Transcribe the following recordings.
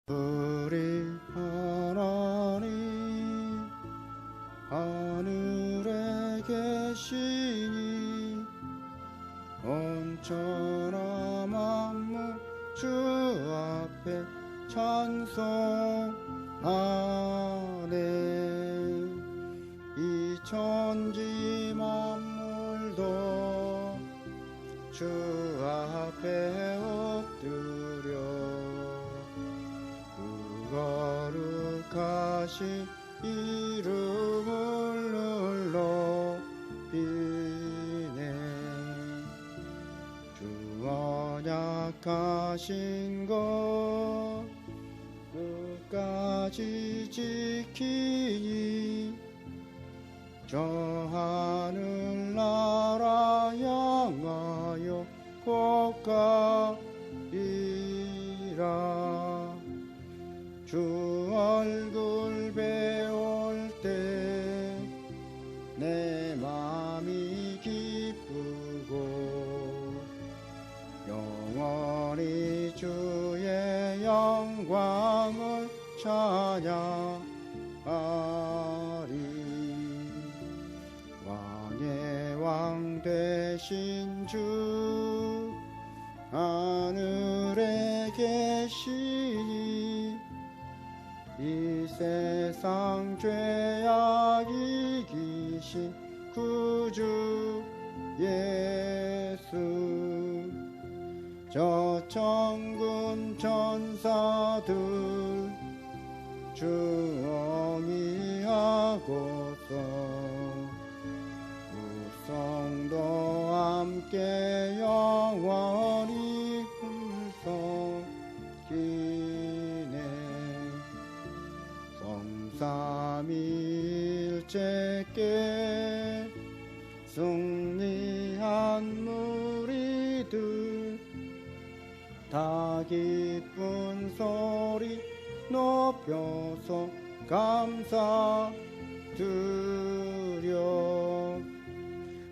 우리 하나님 하늘에 계시니 온천하 만물 주 앞에 찬송하네. 이 천지 만물도 주 앞에 엎드려 거룩하신 이름을 높이네. 주 언약하신 것 끝까지 지키니 저 하늘나라 향하여 곧 가리라. 주 얼굴 배울 때 내 맘이 기쁘고 영원히 주의 영광을 찬양하리. 왕의 왕 되신 주 하늘에 계시니 이 세상 죄악 이기신 구주 예수. 저 천군 천사들 주엉이하고서 우성도 함께 영원히 hum성기네. 성삼위일체께 승리한 무리들 다 기쁜 소리 높여서 감사드려.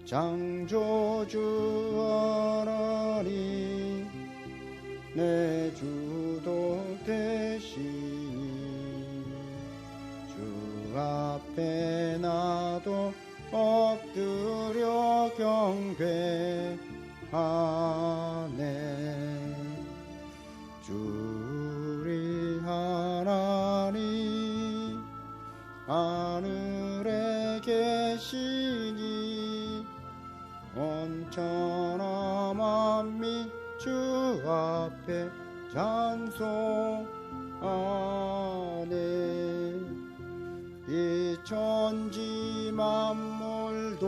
창조주 하나님 내 주도 되시니 주 앞에 나도 엎드려 경배하네. 주 우리 하나님 하늘에 계시니 온천하 만민 주 앞에 찬송하네. 이 천지 만물도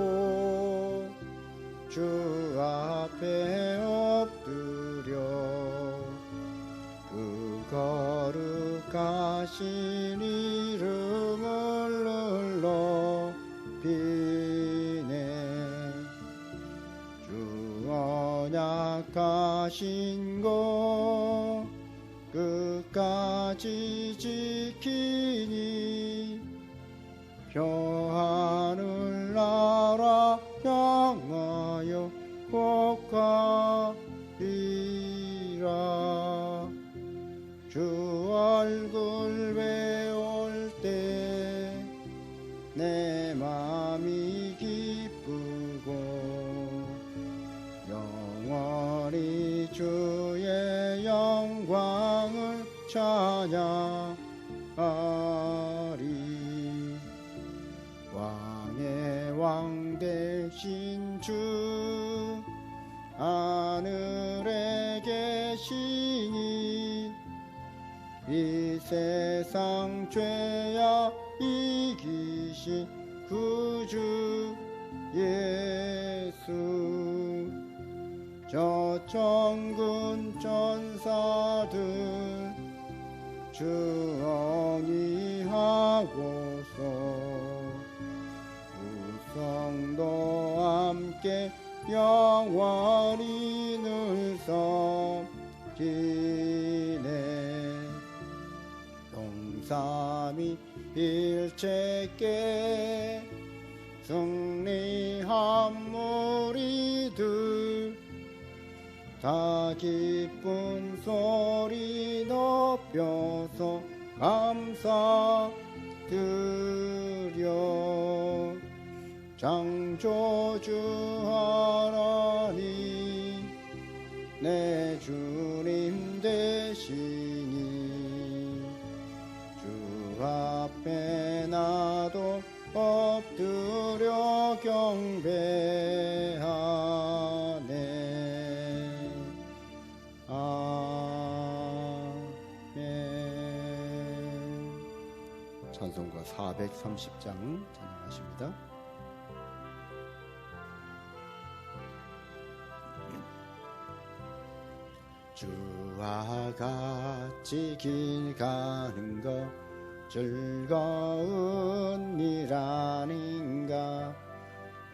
주 앞에 엎드려 그 거룩하신 이름을 높이네. 주 언약하신 것 끝까지 지키니 저 하늘나라 향하여 곧 가리라. 주 얼굴 배울 때 내 맘이 기쁘고 영원히 주의 영광을 찬양하리. 왕의 왕 되신 주 하늘에 계시니 이 세상 죄악 이기신 구주 예수. 저 천군 천사들 주엉이하고서 우성도 함께 영원히 늘 섬기네. 성삼위일체께 승리한 무리들 다 기쁜 소리 높여서 감사드려. 창조주 하나님 내 주님 되시니 주 앞에 나도 엎드려 경배하네. 아멘. 찬송가 430장 찬양하십니다. 주와 같이 길 가는 것 즐거운 일 아닌가.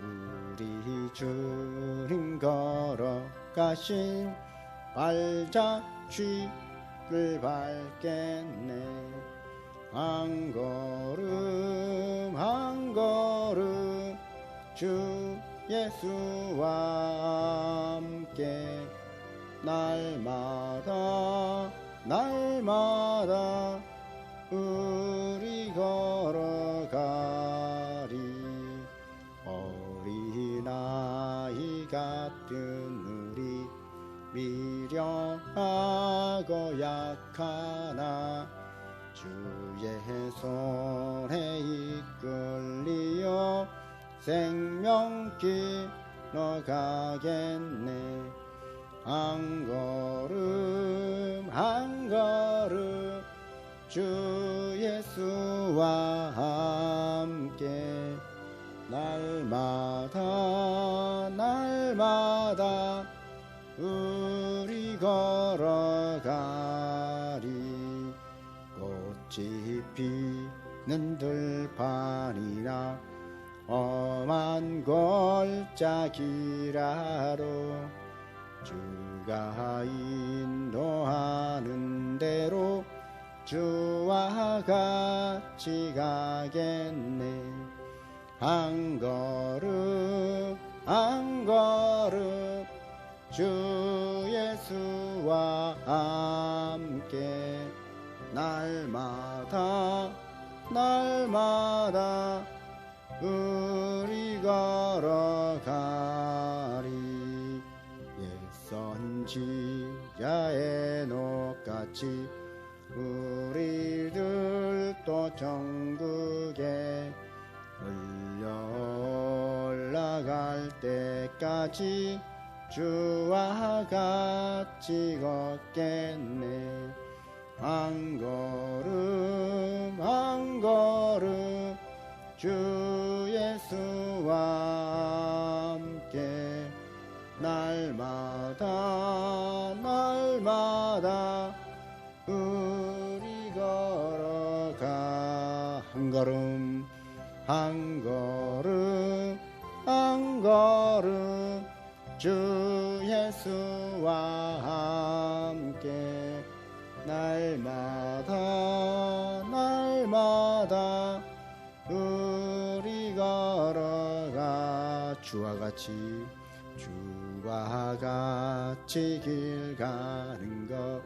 우리 주님 걸어가신 발자취를 밟겠네. 한 걸음 한 걸음 주 예수와 함께 날마다 날마다 우리 걸어가리. 어린아이 같은 우리 미련하고 약하나 주의 손에 이끌리어 생명길로 가겠네. 한 걸음 한 걸음 주 예수와 함께 날마다 날마다 우리 걸어가리. 꽃이 피는 들판이나 험한 골짜기라도 주가 인도하는 대로 주와 같이 가겠네. 한 걸음 한 걸음 주 예수와 함께 날마다 날마다 우리 걸어가리. 선지자의 녹같이 우리들도 천국에 올라갈 때까지 주와 같이 걷겠네. 한 걸음 한 걸음 주 예수와 함께 날마다 날마다 우리 걸어가. 한 걸음 한 걸음 한 걸음 주 예수와 함께 날마다 날마다 우리 걸어가. 주와 같이 길 가는 것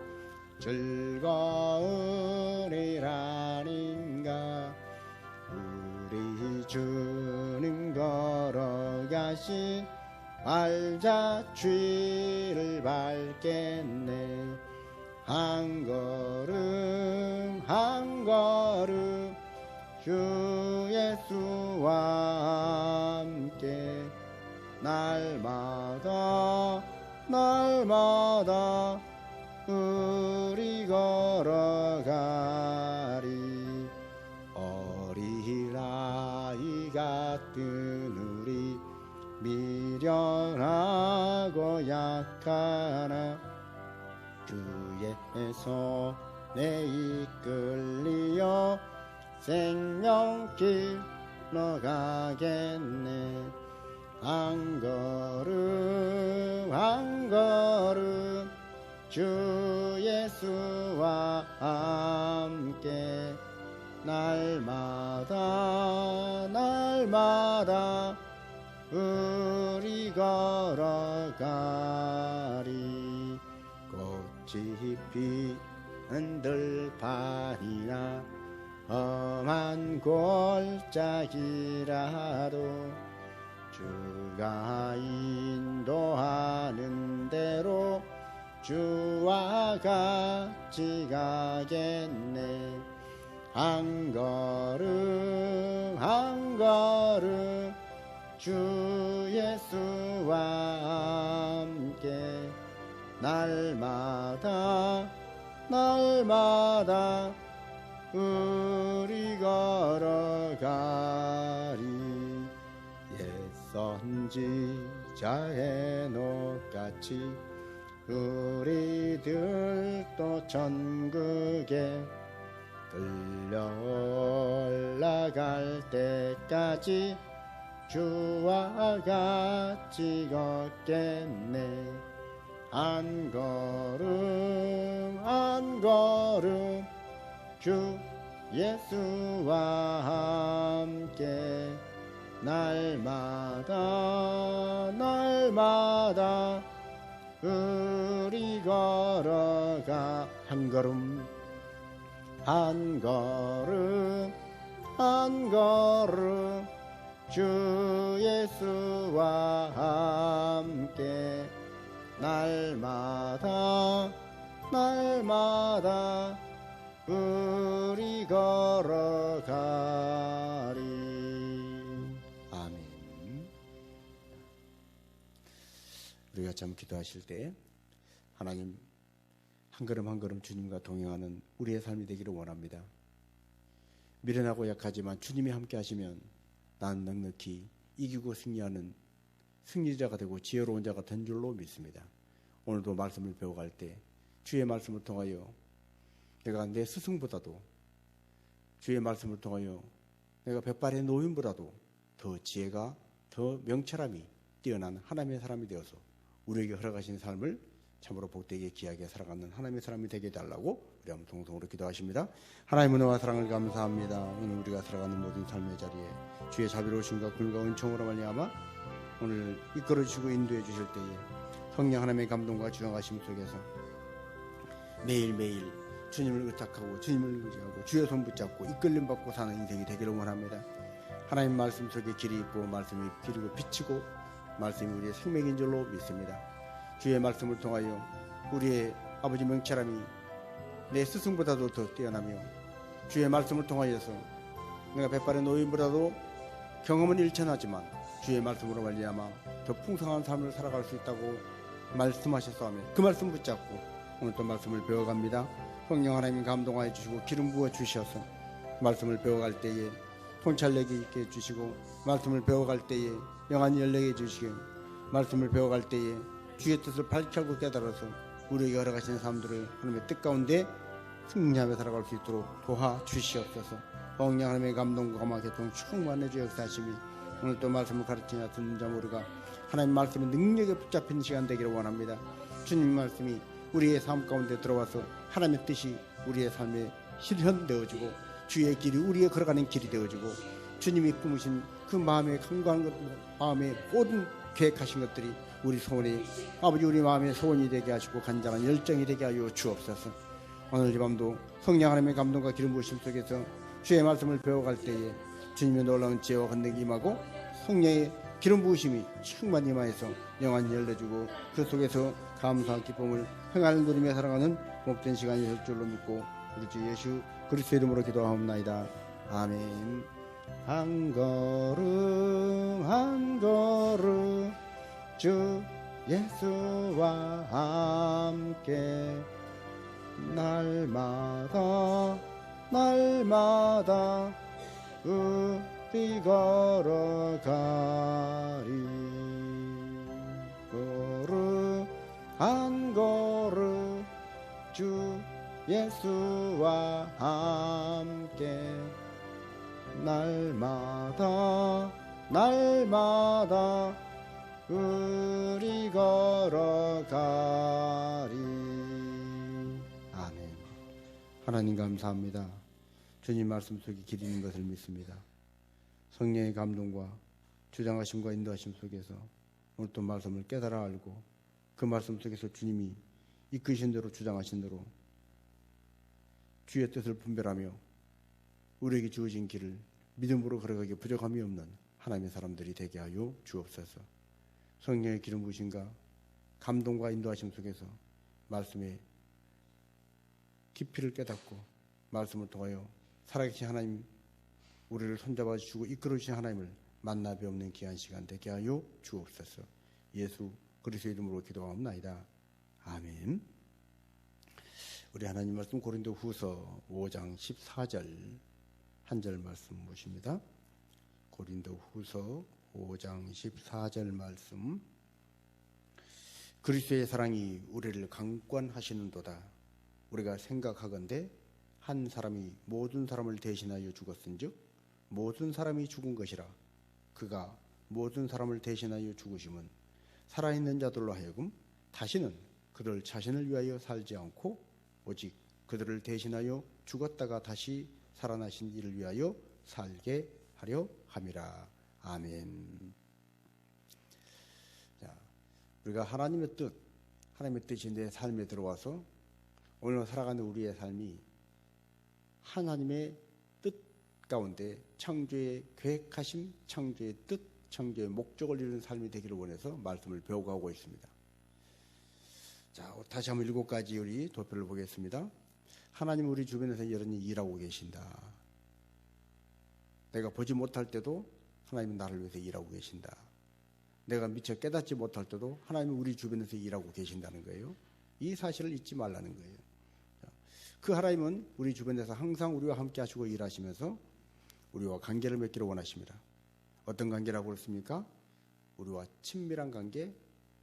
즐거운 일 아닌가. 우리 주님 걸어가신 발자취를 밟겠네. 한 걸음 한 걸음 주 예수와 함께 날마다 날마다 우리 걸어가리. 어린아이 같은 우리 미련하고 약하나 주의 손에 이끌리어 생명길로 가겠네. 한 걸음 한 걸음 주 예수와 함께 날마다 날마다 우리 걸어가리. 깊이 들판이나 험한 골짜기라도 주가 인도하는 대로 주와 같이 가겠네. 한 걸음 한 걸음 주 예수와 함께 날마다 날마다 우리 걸어가리. 옛 선지자의 녹같이 우리들도 천국에 끌려 올라갈 때까지 주와 같이 걷겠네. 한 걸음 한 걸음 주 예수와 함께 날마다 날마다 우리 걸어가. 한 걸음 한 걸음 한 걸음 주 예수와 함께 날마다 날마다 우리 걸어가리. 아멘. 우리가 참 기도하실 때 하나님 한 걸음 한 걸음 주님과 동행하는 우리의 삶이 되기를 원합니다. 미련하고 약하지만 주님이 함께 하시면 나는 넉넉히 이기고 승리하는 승리자가 되고 지혜로운 자가 된 줄로 믿습니다. 오늘도 말씀을 배워갈 때 주의 말씀을 통하여 내가 내 스승보다도 주의 말씀을 통하여 내가 백발의 노인보다도 더 지혜가 더 명철함이 뛰어난 하나님의 사람이 되어서 우리에게 허락하신 삶을 참으로 복되게 귀하게 살아가는 하나님의 사람이 되게 해달라고 우리 한번 동성으로 기도하십니다. 하나님의 은혜와 사랑을 감사합니다. 오늘 우리가 살아가는 모든 삶의 자리에 주의 자비로우심과 긍휼과 은총으로 말미암아 오늘 이끌어주시고 인도해 주실 때에 성령 하나님의 감동과 주장하심 속에서 매일매일 주님을 의탁하고 주님을 의지하고 주의 손 붙잡고 이끌림 받고 사는 인생이 되기를 원합니다. 하나님 말씀 속에 길이 있고 말씀이 길이고 비치고 말씀이 우리의 생명인 줄로 믿습니다. 주의 말씀을 통하여 우리의 아버지 명철함이 내 스승보다도 더 뛰어나며 주의 말씀을 통하여서 내가 백발의 노인보다도 경험은 일천하지만 주의 말씀으로 말미암아 더 풍성한 삶을 살아갈 수 있다고 말씀하셨사오며 그 말씀 붙잡고 오늘 또 말씀을 배워갑니다. 성령 하나님 감동하여 주시고 기름 부어 주셔서 말씀을 배워갈 때에 통찰력이 있게 해주시고 말씀을 배워갈 때에 영안이 열리게 해주시고 말씀을 배워갈 때에 주의 뜻을 밝혀고 깨달아서 우리에게 허락하시는 사람들을 하나님의 뜻 가운데 승리하며 살아갈 수 있도록 도와주시옵소서. 성령 하나님의 감동과 감화 교통 충만해 주여 역사하심이 오늘 또 말씀을 가르치냐 듣는 자 모두가 하나님 말씀의 능력에 붙잡힌 시간 되기를 원합니다. 주님 말씀이 우리의 삶 가운데 들어와서 하나님의 뜻이 우리의 삶에 실현되어지고 주의 길이 우리의 걸어가는 길이 되어지고 주님이 품으신 그 마음에 간과한 것, 마음에 모든 계획하신 것들이 우리 소원이 아버지 우리 마음의 소원이 되게 하시고 간절한 열정이 되게 하여 주옵소서. 오늘 이 밤도 성령 하나님의 감동과 기름 부으심 속에서 주의 말씀을 배워갈 때에 주님의 놀라운 지혜와 건능이 임하고 성령의 기름 부으심이 충만히 임하여서 영안이 열려주고 그 속에서 감사와 기쁨을 행하는 누리며 살아가는 복된 시간이 될 줄로 믿고 우리 주 예수 그리스도의 이름으로 기도하옵나이다. 아멘. 한 걸음 한 걸음 주 예수와 함께 날마다 날마다 우리 걸어가리. 걸음 한 걸음 주 예수와 함께 날마다 날마다 우리 걸어가리. 아멘. 하나님 감사합니다. 주님 말씀 속에 길 있는 것을 믿습니다. 성령의 감동과 주장하심과 인도하심 속에서 오늘 또 말씀을 깨달아 알고 그 말씀 속에서 주님이 이끄신 대로 주장하신 대로 주의 뜻을 분별하며 우리에게 주어진 길을 믿음으로 걸어가기 부족함이 없는 하나님의 사람들이 되게 하여 주옵소서. 성령의 기름 부으심과 감동과 인도하심 속에서 말씀의 깊이를 깨닫고 말씀을 통하여 살아계신 하나님, 우리를 손잡아 주시고 이끌어 주신 하나님을 만나 뵙는 귀한 시간 되게 하여 주옵소서. 예수 그리스도의 이름으로 기도하옵나이다. 아멘. 우리 하나님 말씀 고린도 후서 5장 14절 한 절 말씀 보십니다. 고린도 후서 5장 14절 말씀. 그리스도의 사랑이 우리를 강권하시는도다. 우리가 생각하건대 한 사람이 모든 사람을 대신하여 죽었은즉 모든 사람이 죽은 것이라. 그가 모든 사람을 대신하여 죽으심은 살아있는 자들로 하여금 다시는 그들 자신을 위하여 살지 않고 오직 그들을 대신하여 죽었다가 다시 살아나신 이를 위하여 살게 하려 함이라. 아멘. 자, 우리가 하나님의 뜻이 내 삶에 들어와서 오늘 살아가는 우리의 삶이 하나님의 뜻 가운데 창조의 계획하심, 창조의 뜻, 창조의 목적을 이루는 삶이 되기를 원해서 말씀을 배워가고 있습니다. 자, 다시 한번 7가지 우리 도표를 보겠습니다. 하나님 우리 주변에서 여전히 일하고 계신다. 내가 보지 못할 때도 하나님은 나를 위해서 일하고 계신다. 내가 미처 깨닫지 못할 때도 하나님은 우리 주변에서 일하고 계신다는 거예요. 이 사실을 잊지 말라는 거예요. 그 하나님은 우리 주변에서 항상 우리와 함께 하시고 일하시면서 우리와 관계를 맺기를 원하십니다. 어떤 관계라고 그랬습니까? 우리와 친밀한 관계,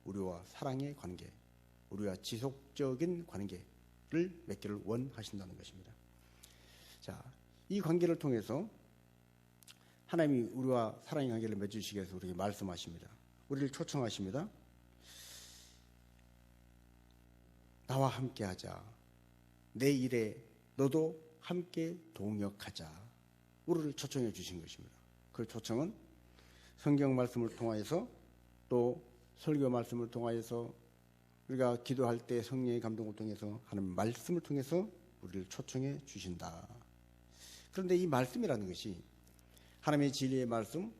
우리와 사랑의 관계, 우리와 지속적인 관계를 맺기를 원하신다는 것입니다. 자, 이 관계를 통해서 하나님이 우리와 사랑의 관계를 맺으시기 위해서 우리에게 말씀하십니다. 우리를 초청하십니다. 나와 함께 하자. 내 일에 너도 함께 동역하자. 우리를 초청해 주신 것입니다. 그 초청은 성경 말씀을 통하여서 또 설교 말씀을 통하여서 우리가 기도할 때 성령의 감동을 통해서 하는 말씀을 통해서 우리를 초청해 주신다. 그런데 이 말씀이라는 것이 하나님의 진리의 말씀,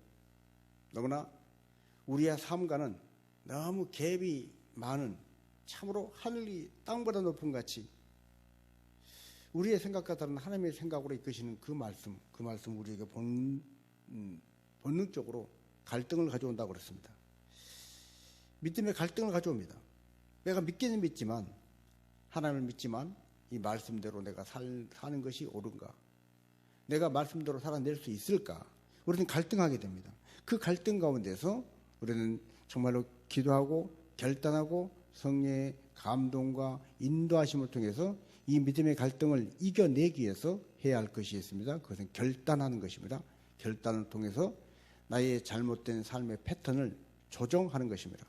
너무나 우리의 삶과는 너무 갭이 많은 참으로 하늘이 땅보다 높은 같이 우리의 생각과 다른 하나님의 생각으로 이끄시는 그 말씀 우리에게 본능적으로 갈등을 가져온다고 그랬습니다. 믿음의 갈등을 가져옵니다. 내가 믿기는 믿지만, 하나님을 믿지만 이 말씀대로 내가 사는 것이 옳은가? 내가 말씀대로 살아낼 수 있을까? 우리는 갈등하게 됩니다. 그 갈등 가운데서 우리는 정말로 기도하고 결단하고 성령의 감동과 인도하심을 통해서 이 믿음의 갈등을 이겨내기 위해서 해야 할 것이 있습니다. 그것은 결단하는 것입니다. 결단을 통해서 나의 잘못된 삶의 패턴을 조정하는 것입니다.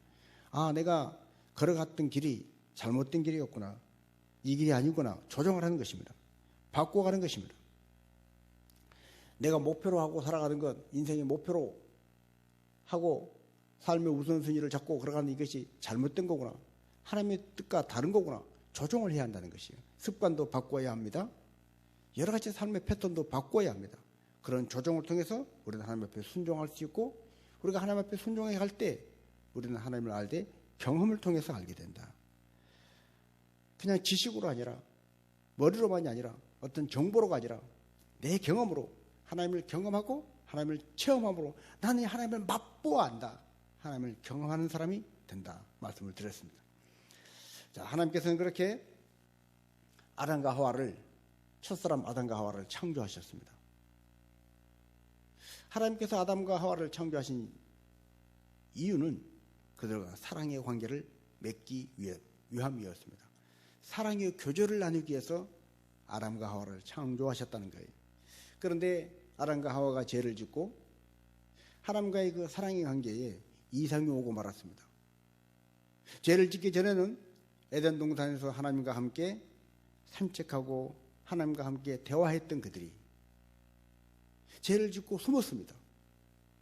아, 내가 걸어갔던 길이 잘못된 길이었구나. 이 길이 아니구나. 조정을 하는 것입니다. 바꿔가는 것입니다. 내가 목표로 하고 살아가는 것, 인생의 목표로 하고 삶의 우선순위를 잡고 걸어가는 이것이 잘못된 거구나. 하나님의 뜻과 다른 거구나. 조정을 해야 한다는 것이에요. 습관도 바꿔야 합니다. 여러 가지 삶의 패턴도 바꿔야 합니다. 그런 조정을 통해서 우리는 하나님 앞에 순종할 수 있고, 우리가 하나님 앞에 순종해 갈 때 우리는 하나님을 알 때 경험을 통해서 알게 된다. 그냥 지식으로 아니라, 머리로만이 아니라, 어떤 정보로가 아니라 내 경험으로 하나님을 경험하고 하나님을 체험함으로 나는 하나님을 맛보아 안다. 하나님을 경험하는 사람이 된다. 말씀을 드렸습니다. 자, 하나님께서는 그렇게 아담과 하와를, 첫사람 아담과 하와를 창조하셨습니다. 하나님께서 아담과 하와를 창조하신 이유는 그들과 사랑의 관계를 맺기 위함이었습니다. 사랑의 교제를 나누기 위해서 아담과 하와를 창조하셨다는 거예요. 그런데 아담과 하와가 죄를 짓고 하나님과의 그 사랑의 관계에 이상이 오고 말았습니다. 죄를 짓기 전에는 에덴 동산에서 하나님과 함께 산책하고 하나님과 함께 대화했던 그들이 죄를 짓고 숨었습니다.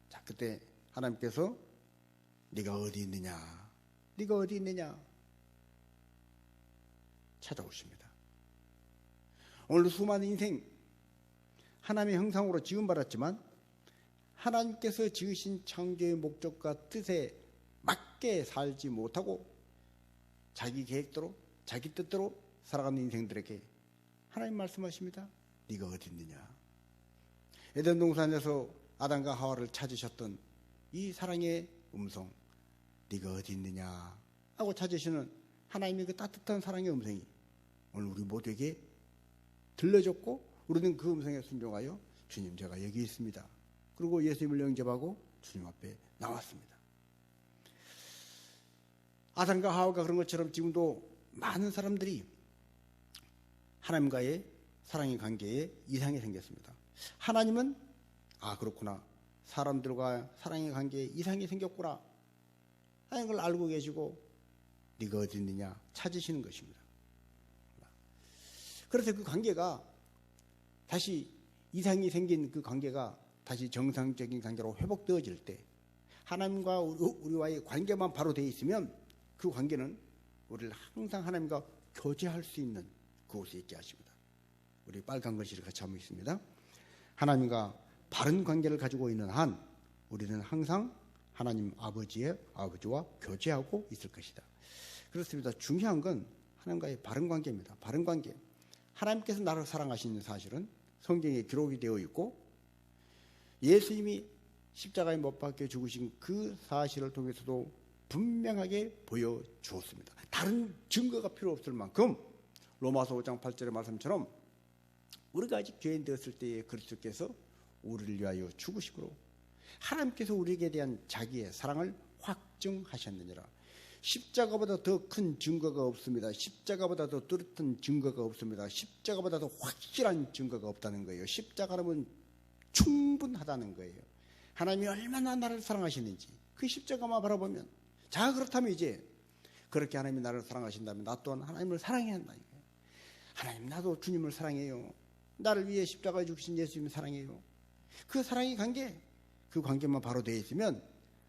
자, 그때 하나님께서 네가 어디 있느냐? 네가 어디 있느냐? 찾아오십니다. 오늘 수많은 인생 하나님의 형상으로 지음받았지만 하나님께서 지으신 창조의 목적과 뜻에 맞게 살지 못하고 자기 계획대로 자기 뜻대로 살아가는 인생들에게 하나님 말씀하십니다. 네가 어디 있느냐. 에덴 동산에서 아담과 하와를 찾으셨던 이 사랑의 음성, 네가 어디 있느냐 하고 찾으시는 하나님의 그 따뜻한 사랑의 음성이 오늘 우리 모두에게 들려졌고 우리는 그 음성에 순종하여 주님 제가 여기 있습니다. 그리고 예수님을 영접하고 주님 앞에 나왔습니다. 아담과 하와가 그런 것처럼 지금도 많은 사람들이 하나님과의 사랑의 관계에 이상이 생겼습니다. 하나님은 그렇구나. 사람들과 사랑의 관계에 이상이 생겼구나 하는 걸 알고 계시고 네가 어디 있느냐 찾으시는 것입니다. 그래서 그 관계가 다시 이상이 생긴 그 관계가 다시 정상적인 관계로 회복되어질 때 하나님과 우리와의 관계만 바로 되어 있으면 그 관계는 우리를 항상 하나님과 교제할 수 있는 그곳에 있게 하십니다. 우리 빨간 글씨를 같이 한번 있습니다. 하나님과 바른 관계를 가지고 있는 한 우리는 항상 하나님 아버지와 교제하고 있을 것이다. 그렇습니다. 중요한 건 하나님과의 바른 관계입니다. 바른 관계. 하나님께서 나를 사랑하시는 사실은 성경에 기록이 되어 있고 예수님이 십자가에 못 박혀 죽으신 그 사실을 통해서도 분명하게 보여주었습니다. 다른 증거가 필요 없을 만큼 로마서 5장 8절의 말씀처럼 우리가 아직 죄인 되었을 때에 그리스도께서 우리를 위하여 죽으심으로 하나님께서 우리에게 대한 자기의 사랑을 확증하셨느니라. 십자가보다 더 큰 증거가 없습니다. 십자가보다 더 뚜렷한 증거가 없습니다. 십자가보다 더 확실한 증거가 없다는 거예요. 십자가라면 충분하다는 거예요. 하나님이 얼마나 나를 사랑하시는지 그 십자가만 바라보면 자 그렇다면 이제 그렇게 하나님이 나를 사랑하신다면 나 또한 하나님을 사랑해야 한다는 거예요. 하나님 나도 주님을 사랑해요. 나를 위해 십자가에 죽으신 예수님을 사랑해요. 그 사랑의 관계 그 관계만 바로 되어 있으면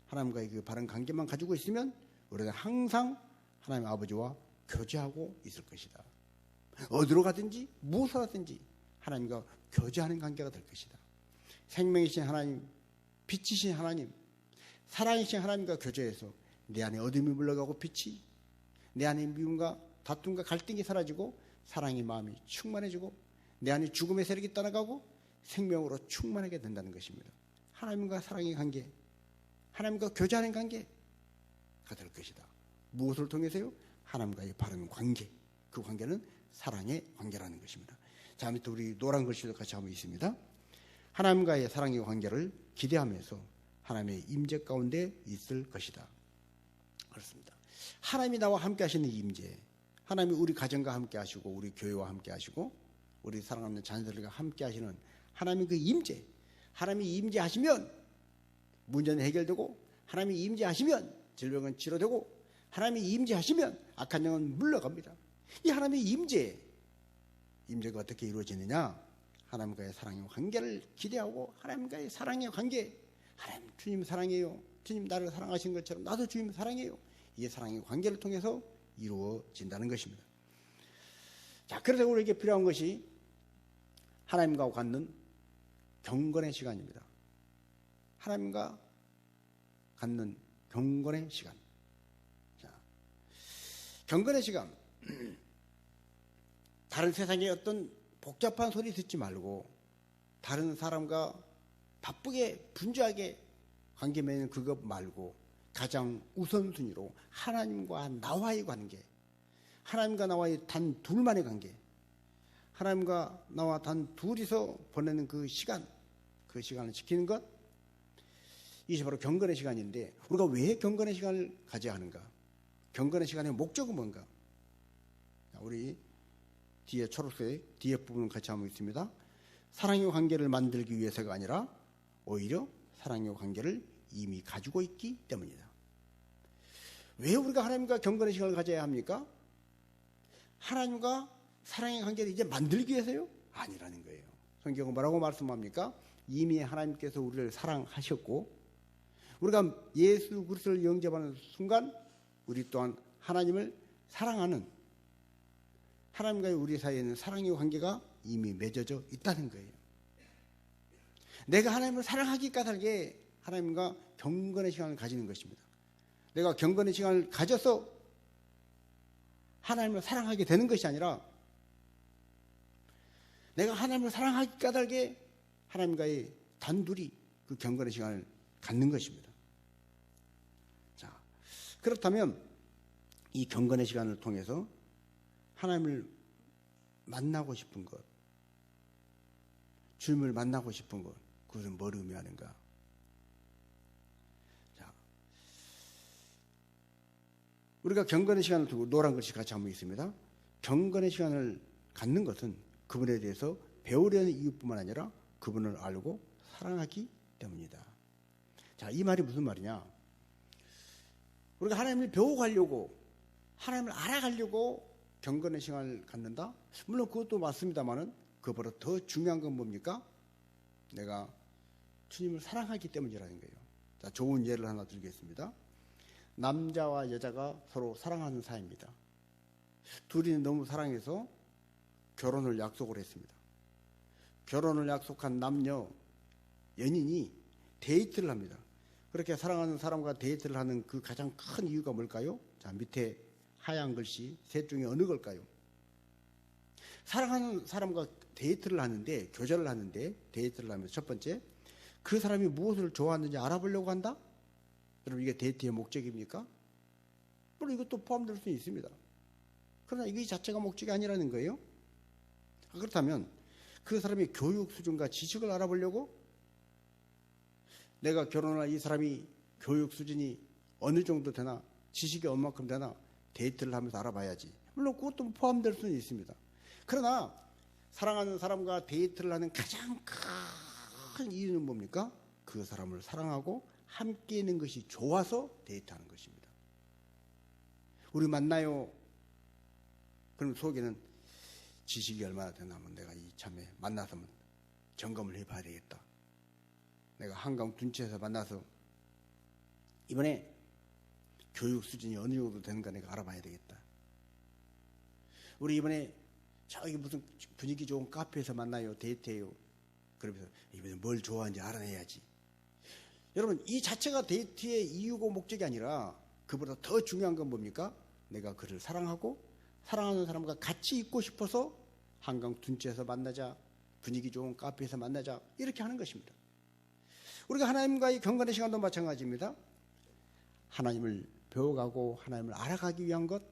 하나님과의 그 바른 관계만 가지고 있으면 우리는 항상 하나님 아버지와 교제하고 있을 것이다. 어디로 가든지 무엇을 하든지 하나님과 교제하는 관계가 될 것이다. 생명이신 하나님, 빛이신 하나님, 사랑이신 하나님과 교제해서 내 안에 어둠이 물러가고 빛이 내 안에 미움과 다툼과 갈등이 사라지고 사랑의 마음이 충만해지고 내 안에 죽음의 세력이 떠나가고 생명으로 충만하게 된다는 것입니다. 하나님과 사랑의 관계, 하나님과 교제하는 관계가 될 것이다. 무엇을 통해서요? 하나님과의 바른 관계. 그 관계는 사랑의 관계라는 것입니다. 자, 밑에 우리 노란 글씨도 같이 한번 있습니다. 하나님과의 사랑의 관계를 기대하면서 하나님의 임재 가운데 있을 것이다. 그렇습니다. 하나님이 나와 함께 하시는 임재, 하나님이 우리 가정과 함께 하시고 우리 교회와 함께 하시고 우리 사랑하는 자녀들과 함께 하시는 하나님의 그 임재, 하나님이 임재하시면 문제는 해결되고 하나님이 임재하시면 질병은 치료되고 하나님이 임재하시면 악한 영은 물러갑니다. 이 하나님의 임재가 어떻게 이루어지느냐? 하나님과의 사랑의 관계를 기대하고 하나님과의 사랑의 관계, 하나님 주님 사랑해요. 주님 나를 사랑하신 것처럼 나도 주님 사랑해요. 이 사랑의 관계를 통해서 이루어진다는 것입니다. 자, 그래서 우리에게 필요한 것이 하나님과 갖는 경건의 시간입니다. 하나님과 갖는 경건의 시간. 자, 경건의 시간. 다른 세상의 어떤 복잡한 소리 듣지 말고 다른 사람과 바쁘게 분주하게 관계 맺는 그것 말고 가장 우선순위로 하나님과 나와의 관계, 하나님과 나와의 단 둘만의 관계, 하나님과 나와 단 둘이서 보내는 그 시간, 그 시간을 지키는 것, 이것이 바로 경건의 시간인데 우리가 왜 경건의 시간을 가져야 하는가? 경건의 시간의 목적은 뭔가? 우리 뒤에 초록색 뒤에 부분을 같이 한번 있습니다. 사랑의 관계를 만들기 위해서가 아니라 오히려 사랑의 관계를 이미 가지고 있기 때문이다. 왜 우리가 하나님과 경건의 시간을 가져야 합니까? 하나님과 사랑의 관계를 이제 만들기 위해서요? 아니라는 거예요. 성경은 뭐라고 말씀합니까? 이미 하나님께서 우리를 사랑하셨고 우리가 예수 그리스도를 영접하는 순간 우리 또한 하나님을 사랑하는 하나님과의 우리 사이에는 사랑의 관계가 이미 맺어져 있다는 거예요. 내가 하나님을 사랑하기 까닭에 하나님과 경건의 시간을 가지는 것입니다. 내가 경건의 시간을 가져서 하나님을 사랑하게 되는 것이 아니라 내가 하나님을 사랑하기 까닭에 하나님과의 단둘이 그 경건의 시간을 갖는 것입니다. 자, 그렇다면 이 경건의 시간을 통해서 하나님을 만나고 싶은 것, 주님을 만나고 싶은 것, 그것은 뭘 의미하는가? 자, 우리가 경건의 시간을 두고 노란 글씨 같이 한번 있습니다. 경건의 시간을 갖는 것은 그분에 대해서 배우려는 이유뿐만 아니라 그분을 알고 사랑하기 때문이다. 자, 이 말이 무슨 말이냐? 우리가 하나님을 배워가려고, 하나님을 알아가려고 경건의 시간을 갖는다? 물론 그것도 맞습니다만은 그보다 더 중요한 건 뭡니까? 내가 주님을 사랑하기 때문이라는 거예요. 자, 좋은 예를 하나 들겠습니다. 남자와 여자가 서로 사랑하는 사이입니다. 둘이 너무 사랑해서 결혼을 약속을 했습니다. 결혼을 약속한 남녀 연인이 데이트를 합니다. 그렇게 사랑하는 사람과 데이트를 하는 그 가장 큰 이유가 뭘까요? 자, 밑에 하얀 글씨 셋 중에 어느 걸까요? 사랑하는 사람과 데이트를 하는데, 교제를 하는데, 데이트를 하면서 첫 번째, 그 사람이 무엇을 좋아하는지 알아보려고 한다? 여러분, 이게 데이트의 목적입니까? 물론 이것도 포함될 수 있습니다. 그러나 이게 자체가 목적이 아니라는 거예요. 그렇다면 그 사람의 교육 수준과 지식을 알아보려고, 내가 결혼할 이 사람이 교육 수준이 어느 정도 되나, 지식이 얼마큼 되나 데이트를 하면서 알아봐야지. 물론 그것도 포함될 수는 있습니다. 그러나 사랑하는 사람과 데이트를 하는 가장 큰 이유는 뭡니까? 그 사람을 사랑하고 함께 있는 것이 좋아서 데이트하는 것입니다. 우리 만나요. 그럼 속에는 지식이 얼마나 되나 하면 내가 이참에 만나서 점검을 해봐야 되겠다. 내가 한강 둔치에서 만나서 이번에 교육 수준이 어느 정도 되는가 내가 알아봐야 되겠다. 우리 이번에 저기 무슨 분위기 좋은 카페에서 만나요. 데이트해요. 그러면서 이번에 뭘 좋아하는지 알아내야지. 여러분, 이 자체가 데이트의 이유고 목적이 아니라 그보다 더 중요한 건 뭡니까? 내가 그를 사랑하고 사랑하는 사람과 같이 있고 싶어서 한강 둔치에서 만나자, 분위기 좋은 카페에서 만나자, 이렇게 하는 것입니다. 우리가 하나님과의 경건의 시간도 마찬가지입니다. 하나님을 배워가고 하나님을 알아가기 위한 것,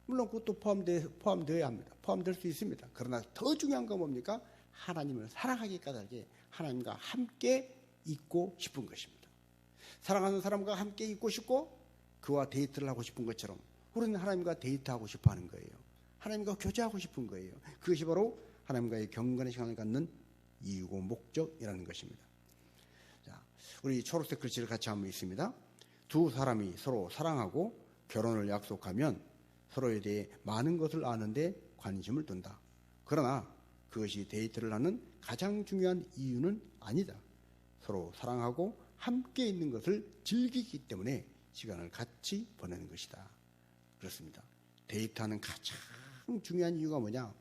물론 그것도 포함되어야 합니다. 포함될 수 있습니다. 그러나 더 중요한 건 뭡니까? 하나님을 사랑하기 까닭에 하나님과 함께 있고 싶은 것입니다. 사랑하는 사람과 함께 있고 싶고 그와 데이트를 하고 싶은 것처럼 우리는 하나님과 데이트하고 싶어 하는 거예요. 하나님과 교제하고 싶은 거예요. 그것이 바로 하나님과의 경건의 시간을 갖는 이유고 목적이라는 것입니다. 자, 우리 초록색 글씨를 같이 한번 읽습니다. 두 사람이 서로 사랑하고 결혼을 약속하면 서로에 대해 많은 것을 아는데 관심을 둔다. 그러나 그것이 데이트를 하는 가장 중요한 이유는 아니다. 서로 사랑하고 함께 있는 것을 즐기기 때문에 시간을 같이 보내는 것이다. 그렇습니다. 데이트하는 가장 중요한 이유가 뭐냐?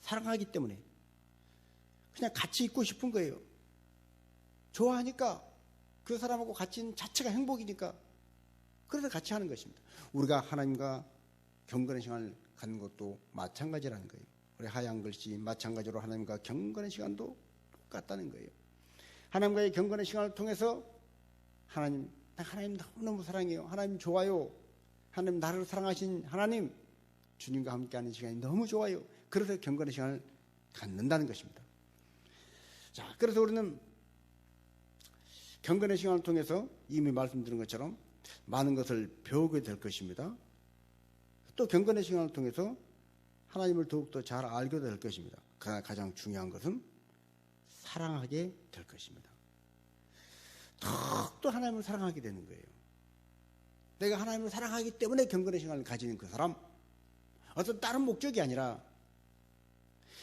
사랑하기 때문에 그냥 같이 있고 싶은 거예요. 좋아하니까 그 사람하고 같이 있는 자체가 행복이니까 그래서 같이 하는 것입니다. 우리가 하나님과 경건의 시간을 갖는 것도 마찬가지라는 거예요. 우리 하얀 글씨 마찬가지로 하나님과 경건의 시간도 똑같다는 거예요. 하나님과의 경건의 시간을 통해서 하나님 너무너무 사랑해요. 하나님 좋아요. 하나님 나를 사랑하신 하나님, 주님과 함께하는 시간이 너무 좋아요. 그래서 경건의 시간을 갖는다는 것입니다. 자, 그래서 우리는 경건의 시간을 통해서 이미 말씀드린 것처럼 많은 것을 배우게 될 것입니다. 또 경건의 시간을 통해서 하나님을 더욱더 잘 알게 될 것입니다. 그러나 가장 중요한 것은 사랑하게 될 것입니다. 더욱더 하나님을 사랑하게 되는 거예요. 내가 하나님을 사랑하기 때문에 경건의 시간을 가지는 그 사람, 어떤 다른 목적이 아니라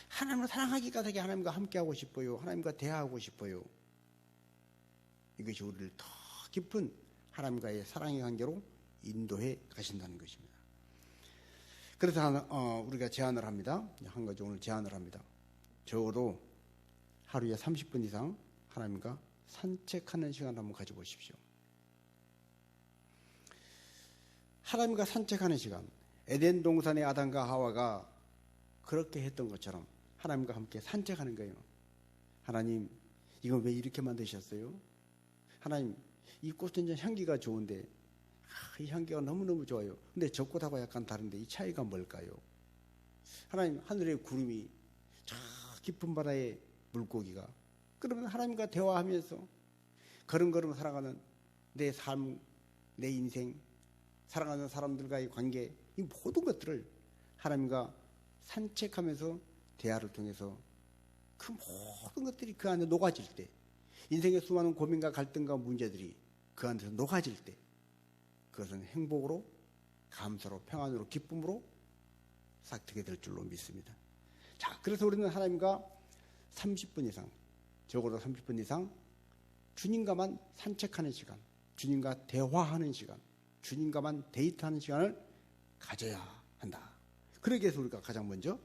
하나님을 사랑하기 까닭에 하나님과 함께하고 싶어요. 하나님과 대화하고 싶어요. 이것이 우리를 더 깊은 하나님과의 사랑의 관계로 인도해 가신다는 것입니다. 그래서 우리가 제안을 합니다. 한 가지 오늘 제안을 합니다. 적어도 하루에 30분 이상 하나님과 산책하는 시간을 한번 가져보십시오. 하나님과 산책하는 시간, 에덴 동산의 아담과 하와가 그렇게 했던 것처럼 하나님과 함께 산책하는 거예요. 하나님, 이건 왜 이렇게 만드셨어요? 하나님, 이 꽃은 향기가 좋은데 이 향기가 너무너무 좋아요. 근데 저 꽃하고 약간 다른데 이 차이가 뭘까요? 하나님, 하늘의 구름이, 저 깊은 바다의 물고기가, 그러면 하나님과 대화하면서 걸음걸음 살아가는 내 삶, 내 인생, 사랑하는 사람들과의 관계, 이 모든 것들을 하나님과 산책하면서 대화를 통해서 그 모든 것들이 그 안에 녹아질 때, 인생의 수많은 고민과 갈등과 문제들이 그 안에서 녹아질 때, 그것은 행복으로, 감사로, 평안으로, 기쁨으로 싹트게 될 줄로 믿습니다. 자, 그래서 우리는 하나님과 30분 이상, 적어도 30분 이상 주님과만 산책하는 시간, 주님과 대화하는 시간, 주님과만 데이트하는 시간을 가져야 한다. 그러기 위해서 우리가 가장 먼저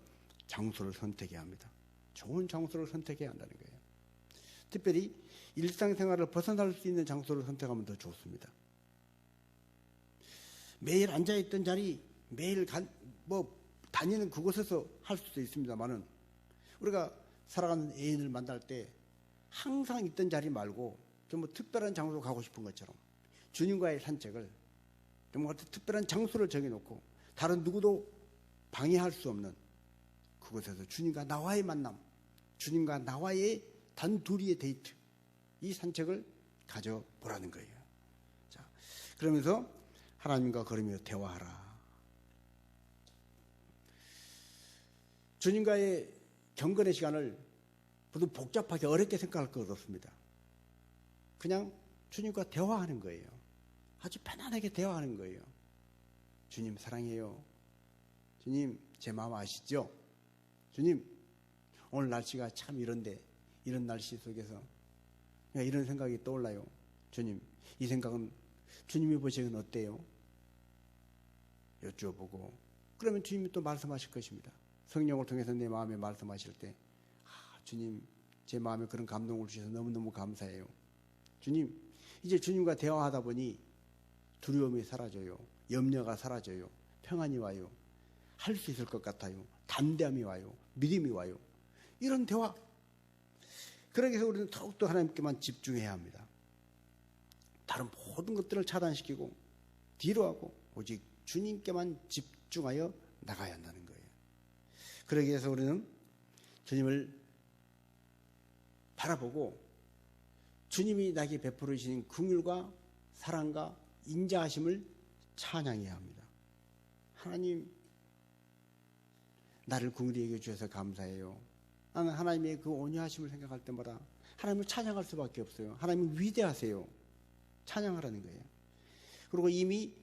장소를 선택해야 합니다. 좋은 장소를 선택해야 한다는 거예요. 특별히 일상생활을 벗어날 수 있는 장소를 선택하면 더 좋습니다. 매일 앉아있던 자리, 매일 다니는 그곳에서 할 수도 있습니다만은, 우리가 살아가는 애인을 만날 때 항상 있던 자리 말고 좀 특별한 장소로 가고 싶은 것처럼 주님과의 산책을 좀 특별한 장소를 정해놓고 다른 누구도 방해할 수 없는 그곳에서 주님과 나와의 만남, 주님과 나와의 단둘이의 데이트, 이 산책을 가져보라는 거예요. 자, 그러면서 하나님과 걸으며 대화하라. 주님과의 경건의 시간을 모두 복잡하게 어렵게 생각할 것 없습니다. 그냥 주님과 대화하는 거예요. 아주 편안하게 대화하는 거예요. 주님 사랑해요. 주님 제 마음 아시죠? 주님 오늘 날씨가 참 이런데 이런 날씨 속에서 이런 생각이 떠올라요. 주님 이 생각은 주님이 보시기엔 어때요? 여쭈어보고 그러면 주님이 또 말씀하실 것입니다. 성령을 통해서 내 마음에 말씀하실 때 주님 제 마음에 그런 감동을 주셔서 너무너무 감사해요. 주님 이제 주님과 대화하다 보니 두려움이 사라져요. 염려가 사라져요. 평안이 와요. 할 수 있을 것 같아요. 담대함이 와요. 믿음이 와요. 이런 대화. 그러기 위해서 우리는 더욱더 하나님께만 집중해야 합니다. 다른 모든 것들을 차단시키고 뒤로 하고 오직 주님께만 집중하여 나가야 한다는 거예요. 그러기 위해서 우리는 주님을 바라보고 주님이 나에게 베풀어 주신 긍휼과 사랑과 인자하심을 찬양해야 합니다. 하나님 나를 긍휼히 여겨 주셔서 감사해요. 나는 하나님의 그 온유하심을 생각할 때마다 하나님을 찬양할 수밖에 없어요. 하나님은 위대하세요. 찬양하라는 거예요. 그리고 이미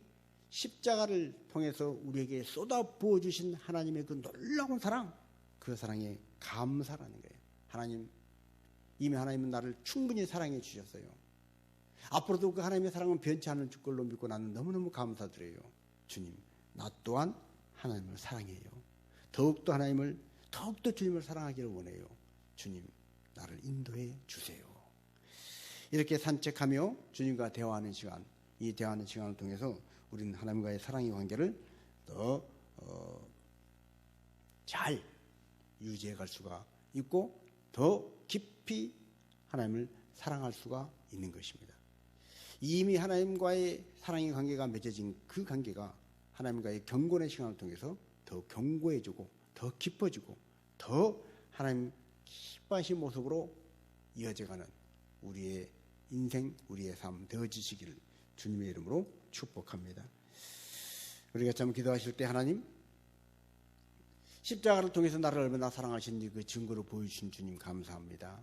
십자가를 통해서 우리에게 쏟아부어 주신 하나님의 그 놀라운 사랑, 그 사랑에 감사라는 거예요. 하나님, 이미 하나님은 나를 충분히 사랑해 주셨어요. 앞으로도 그 하나님의 사랑은 변치 않을 걸로 믿고 나는 너무너무 감사드려요. 주님, 나 또한 하나님을 사랑해요. 더욱더 하나님을, 더욱더 주님을 사랑하기를 원해요. 주님, 나를 인도해 주세요. 이렇게 산책하며 주님과 대화하는 시간, 이 대화하는 시간을 통해서 우리는 하나님과의 사랑의 관계를 더 잘 유지해 갈 수가 있고 더 깊이 하나님을 사랑할 수가 있는 것입니다. 이미 하나님과의 사랑의 관계가 맺어진 그 관계가 하나님과의 경건의 시간을 통해서 더 견고해지고 더 깊어지고 더 하나님 기뻐하신 모습으로 이어져가는 우리의 인생, 우리의 삶 되어지시기를 주님의 이름으로 축복합니다. 우리가 참 기도하실 때 하나님 십자가를 통해서 나를 얼마나 사랑하신지 그 증거를 보여주신 주님 감사합니다.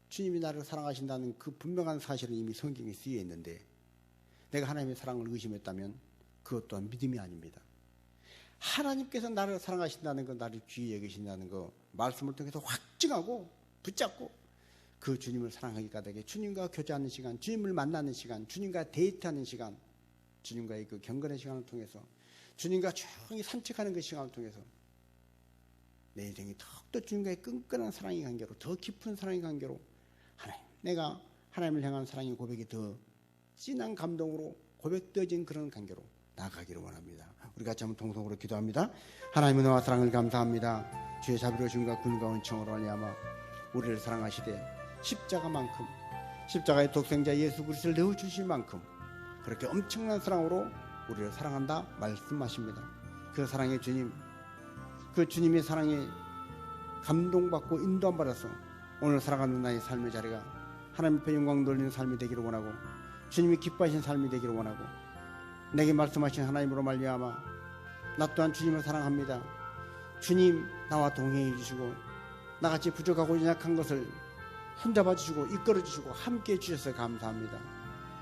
주님이 나를 사랑하신다는 그 분명한 사실은 이미 성경에 쓰여 있는데 내가 하나님의 사랑을 의심했다면 그것 또한 믿음이 아닙니다. 하나님께서 나를 사랑하신다는 것, 나를 귀히 여기신다는 것 말씀을 통해서 확증하고 붙잡고 그 주님을 사랑하기 까닭에 주님과 교제하는 시간, 주님을 만나는 시간, 주님과 데이트하는 시간, 주님과의 그 경건의 시간을 통해서 주님과 조용히 산책하는 그 시간을 통해서 내 인생이 더욱더 주님과의 끈끈한 사랑의 관계로, 더 깊은 사랑의 관계로 하나님, 내가 하나님을 향한 사랑의 고백이 더 진한 감동으로 고백되어진 그런 관계로 나아가기를 원합니다. 우리 같이 한번 통성으로 기도합니다. 하나님의 은혜와 사랑을 감사합니다. 주의 자비로우심과 군과 은총으로 말미암아 우리를 사랑하시되 십자가의 독생자 예수 그리스도를 내어주신 만큼 그렇게 엄청난 사랑으로 우리를 사랑한다 말씀하십니다. 그 사랑의 주님, 그 주님의 사랑에 감동받고 인도함받아서 오늘 살아가는 나의 삶의 자리가 하나님 앞에 영광 돌리는 삶이 되기를 원하고, 주님이 기뻐하신 삶이 되기를 원하고, 내게 말씀하신 하나님으로 말미암아 나 또한 주님을 사랑합니다. 주님 나와 동행해 주시고 나같이 부족하고 연약한 것을 손잡아 주시고 이끌어 주시고 함께 해 주셔서 감사합니다.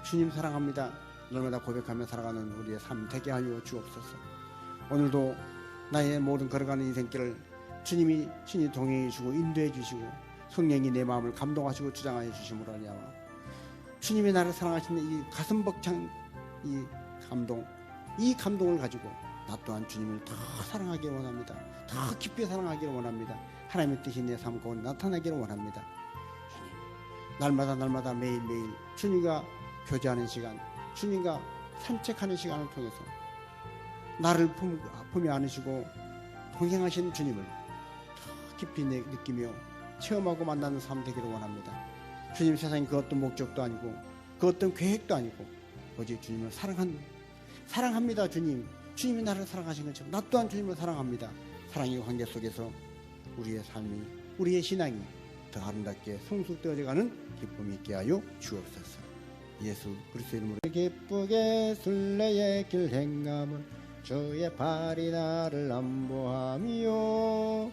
주님 사랑합니다. 날마다 고백하며 살아가는 우리의 삶 되게 하여 주옵소서. 오늘도 나의 모든 걸어가는 인생길을 주님이 친히 동행해 주시고 인도해 주시고 성령이 내 마음을 감동하시고 주장하여 주심으로 말미암아 주님이 나를 사랑하시는 이 가슴 벅찬 이 감동을 가지고 나 또한 주님을 더 사랑하기를 원합니다. 더 깊이 사랑하기를 원합니다. 하나님의 뜻이 내 삶 가운데 나타나기를 원합니다. 날마다 매일매일 주님과 교제하는 시간, 주님과 산책하는 시간을 통해서 나를 품에 안으시고 동행하시는 주님을 더 깊이 느끼며 체험하고 만나는 삶 되기를 원합니다. 주님, 세상에 그 어떤 목적도 아니고 그 어떤 계획도 아니고 오직 주님을 사랑합니다. 주님이 나를 사랑하신 것처럼 나 또한 주님을 사랑합니다. 사랑의 관계 속에서 우리의 삶이, 우리의 신앙이 더 아름답게 성숙되어져가는 기쁨이 있게 하여 주옵소서. 예수 그리스도의 이름으로. 기쁘게 순례의 길 행함은 주의 발이 나를 안보하며,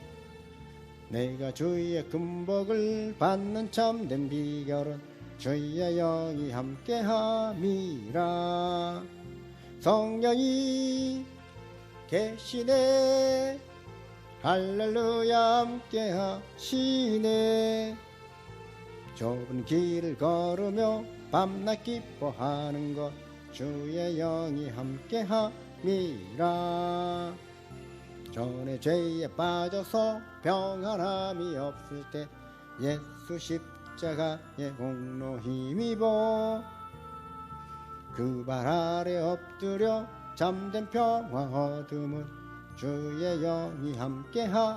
내가 주의 금복을 받는 참된 비결은 주의 영이 함께함이라. 성령이 계시네, 할렐루야 함께하시네. 좁은 길을 걸으며 밤낮 기뻐하는 것 주의 영이 함께함이라. 전에 죄에 빠져서 평안함이 없을 때 예수 십자가의 공로 힘입어 그 발 아래 엎드려 잠든 평화 얻음은 주의 영이 함께함이라.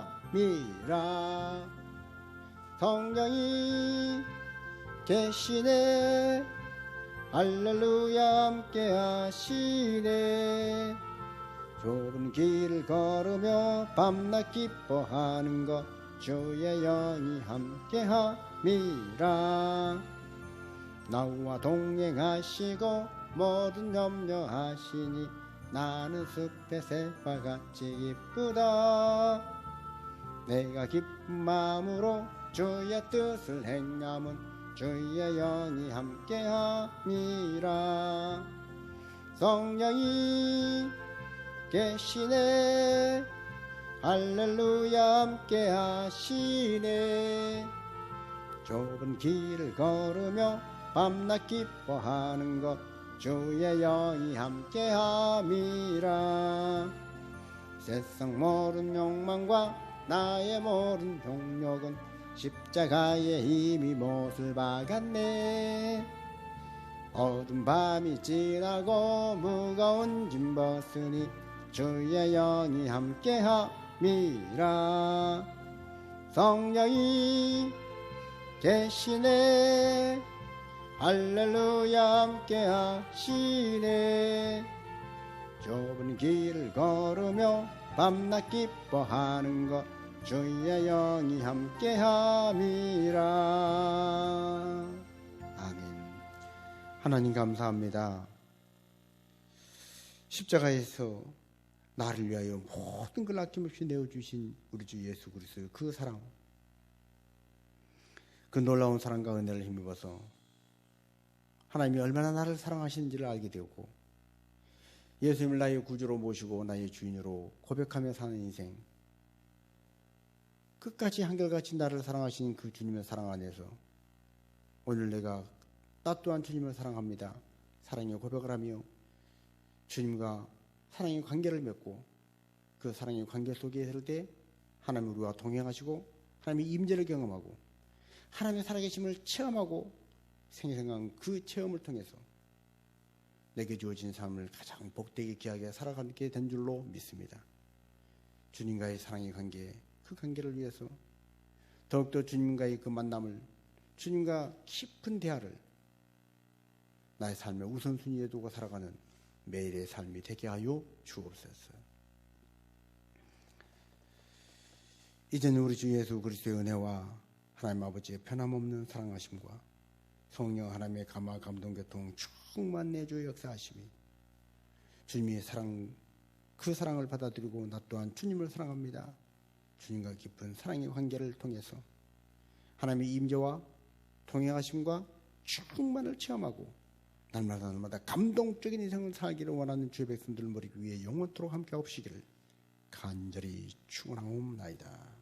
성령이 계시네, 할렐루야 함께하시네. 좁은 길을 걸으며 밤낮 기뻐하는 것 주의 영이 함께함이라. 나와 동행하시고 모든 염려하시니 나는 숲의 새와 같이 기쁘다. 내가 기쁜 마음으로 주의 뜻을 행함은 주의 영이 함께함이라. 성령이 계시네, 할렐루야 함께하시네. 좁은 길을 걸으며 밤낮 기뻐하는 것 주의 영이 함께함이라. 세상 모든 욕망과 나의 모든 동력은 십자가에 이미 못을 박았네. 어두운 밤이 지나고 무거운 짐 벗으니 주의 영이 함께함이라. 성령이 계시네, 할렐루야 함께하시네. 좁은 길을 걸으며 밤낮 기뻐하는 것 주의 영이 함께함이라. 아멘. 하나님 감사합니다. 십자가에서 나를 위하여 모든 걸 아낌없이 내어주신 우리 주 예수 그리스도의 그 사랑, 그 놀라운 사랑과 은혜를 힘입어서 하나님이 얼마나 나를 사랑하시는지를 알게 되었고, 예수님을 나의 구주로 모시고 나의 주인으로 고백하며 사는 인생, 끝까지 한결같이 나를 사랑하시는 그 주님의 사랑 안에서 오늘 나 또한 주님을 사랑합니다. 사랑의 고백을 하며 주님과 사랑의 관계를 맺고 그 사랑의 관계 속에 있을 때 하나님 우리와 동행하시고 하나님의 임재를 경험하고 하나님의 살아계심을 체험하고 생생한 그 체험을 통해서 내게 주어진 삶을 가장 복되게 귀하게 살아가게 된 줄로 믿습니다. 주님과의 사랑의 관계, 그 관계를 위해서 더욱더 주님과의 그 만남을, 주님과 깊은 대화를 나의 삶의 우선순위에 두고 살아가는 매일의 삶이 되게 하여 주옵소서. 이제는 우리 주 예수 그리스도의 은혜와 하나님 아버지의 변함없는 사랑하심과 성령 하나님의 감화 감동 교통 충만 내주 역사하심이 주님의 사랑, 그 사랑을 받아들이고 나 또한 주님을 사랑합니다. 주님과 깊은 사랑의 관계를 통해서 하나님의 임재와 동행하심과 충만을 체험하고 날마다 감동적인 인생을 살기를 원하는 주의 백성들을 머리 위에 영원토록 함께 하시기를 간절히 축원하옵나이다.